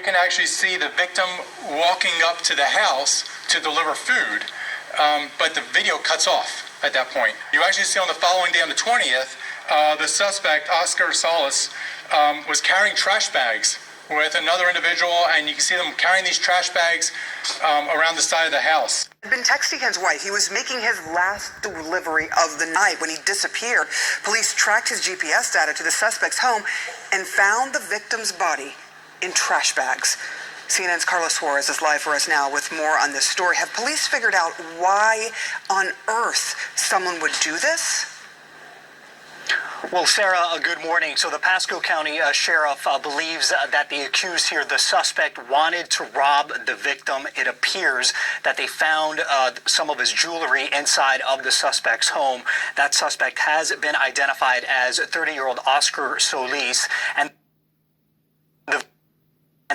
You can actually see the victim walking up to the house to deliver food, but the video cuts off at that point. You actually see on the following day, on the 20th, the suspect, Oscar Solis, was carrying trash bags with another individual, and you can see them carrying these trash bags around the side of the house. He'd been texting his wife. He was making his last delivery of the night when he disappeared. Police tracked his GPS data to the suspect's home and found the victim's body in trash bags. CNN's Carlos Suarez is live for us now with more on this story. Have police figured out why on earth someone would do this? Well, Sarah, good morning. So the Pasco County Sheriff believes that the accused here, the suspect, wanted to rob the victim. It appears that they found some of his jewelry inside of the suspect's home. That suspect has been identified as 30-year-old Oscar Solis, and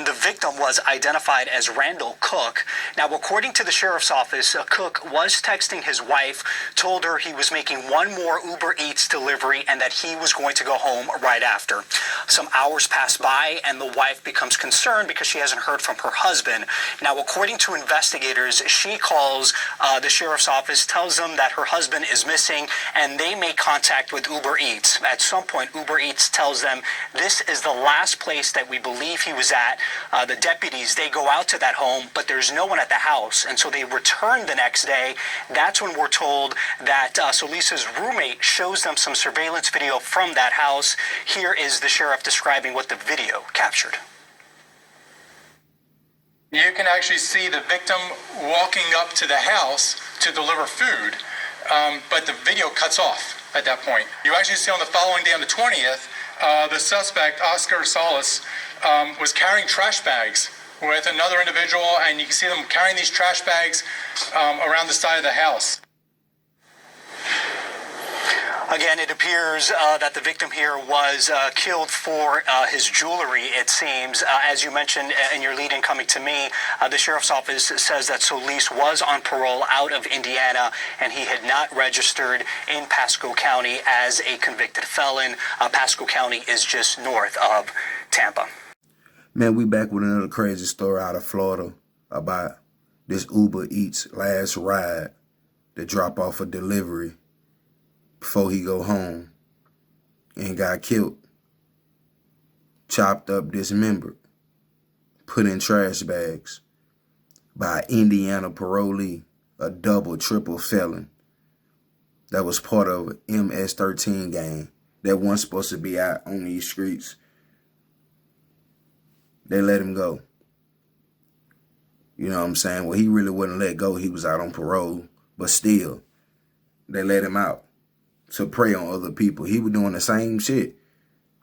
the victim was identified as Randall Cooke. Now, according to the sheriff's office, Cooke was texting his wife, told her he was making one more Uber Eats delivery and that he was going to go home right after. Some hours pass by and the wife becomes concerned because she hasn't heard from her husband. Now, according to investigators, she calls the sheriff's office, tells them that her husband is missing, and they make contact with Uber Eats. At some point, Uber Eats tells them this is the last place that we believe he was at. The deputies, they go out to that home, but there's no one at the house, and so they return the next day. That's when we're told that Solis's roommate shows them some surveillance video from that house. Here is the sheriff describing what the video captured. You can actually see the victim walking up to the house to deliver food, but the video cuts off at that point. You actually see on the following day, on the 20th, the suspect, Oscar Solis, was carrying trash bags with another individual, and you can see them carrying these trash bags around the side of the house. Again, it appears that the victim here was killed for his jewelry, it seems. As you mentioned in your lead-in coming to me, the sheriff's office says that Solis was on parole out of Indiana, and he had not registered in Pasco County as a convicted felon. Pasco County is just north of Tampa. Man, we back with another crazy story out of Florida about this Uber Eats last ride to drop off a delivery before he go home and got killed, chopped up, dismembered, put in trash bags by an Indiana parolee, a double, triple felon that was part of an MS-13 gang that wasn't supposed to be out on these streets. They let him go. You know what I'm saying? Well, he really wouldn't let go. He was out on parole, but still, they let him out to prey on other people. He was doing the same shit.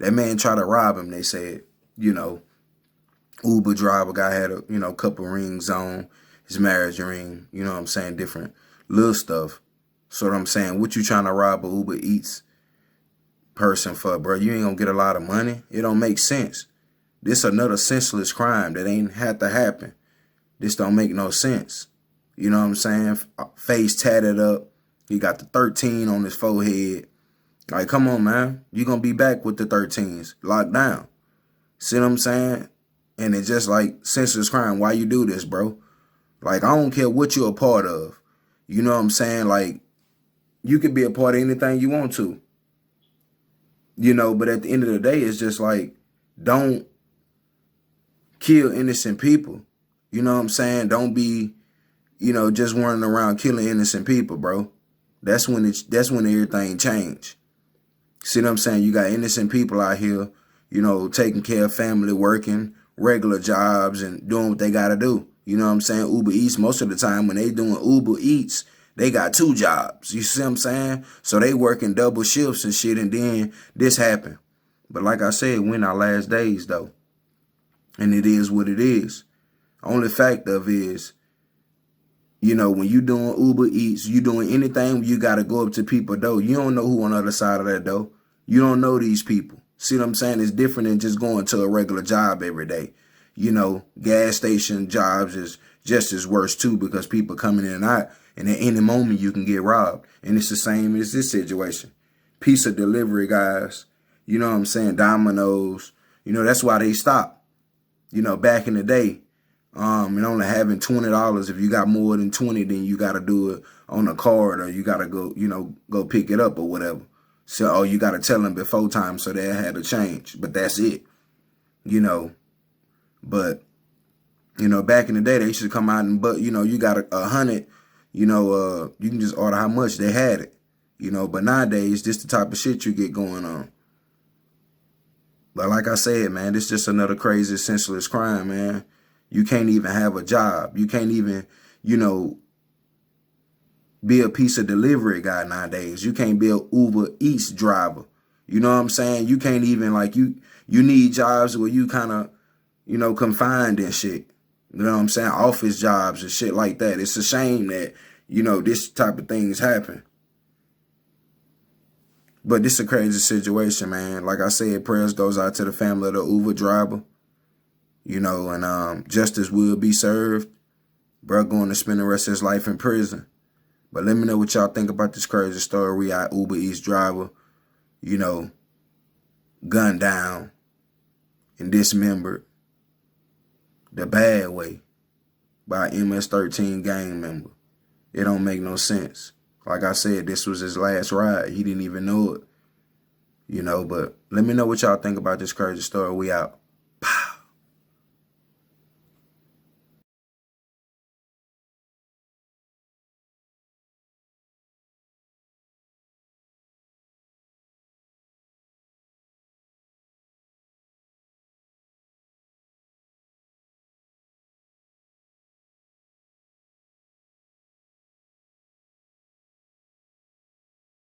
That man tried to rob him, they said. You know, Uber driver guy had a, couple rings on, his marriage ring, you know what I'm saying, different little stuff. So what I'm saying, what you trying to rob a Uber Eats person for, bro? You ain't gonna get a lot of money. It don't make sense. This another senseless crime that ain't had to happen. This don't make no sense. You know what I'm saying? Face tatted up. He got the 13 on his forehead. Like, come on, man. You gonna be back with the 13s. Locked down. See what I'm saying? And it's just like senseless crime. Why you do this, bro? Like, I don't care what you're a part of. You know what I'm saying? Like, you could be a part of anything you want to. But at the end of the day, it's just like, don't kill innocent people. You know what I'm saying? Don't be, just running around killing innocent people, bro. That's when everything changed. See what I'm saying? You got innocent people out here, taking care of family, working regular jobs and doing what they got to do. You know what I'm saying? Uber Eats, most of the time when they doing Uber Eats, they got 2 jobs. You see what I'm saying? So they working double shifts and shit, and then this happened. But like I said, we're in our last days, though. And it is what it is. Only fact of is, when you doing Uber Eats, you doing anything, you got to go up to people, though. You don't know who on the other side of that, though. You don't know these people. See what I'm saying? It's different than just going to a regular job every day. Gas station jobs is just as worse, too, because people coming in and out, and at any moment you can get robbed. And it's the same as this situation. Pizza delivery guys, you know what I'm saying? Domino's, that's why they stop. you know, back in the day, and only having $20. If you got more than 20, then you got to do it on a card, or you got to go, you know, go pick it up or whatever. So, you got to tell them before time, so they had to change. But that's it, you know. But, you know, back in the day, they used to come out and, but, you know, you got 100, you know, you can just order how much, they had it, you know. But nowadays, this the type of shit you get going on. But like I said, man, this is just another crazy, senseless crime, man. You can't even have a job. You can't even, you know, be a piece of delivery guy nowadays. You can't be an Uber Eats driver. You know what I'm saying? You can't even, like, you need jobs where you kind of, you know, confined and shit. You know what I'm saying? Office jobs and shit like that. It's a shame that, you know, this type of things happen. But this is a crazy situation, man. Like I said, prayers goes out to the family of the Uber driver. You know, and justice will be served. Bro going to spend the rest of his life in prison. But let me know what y'all think about this crazy story. We got Uber Eats driver, you know, gunned down and dismembered the bad way by an MS-13 gang member. It don't make no sense. Like I said, this was his last ride. He didn't even know it. You know, but let me know what y'all think about this crazy story. We out.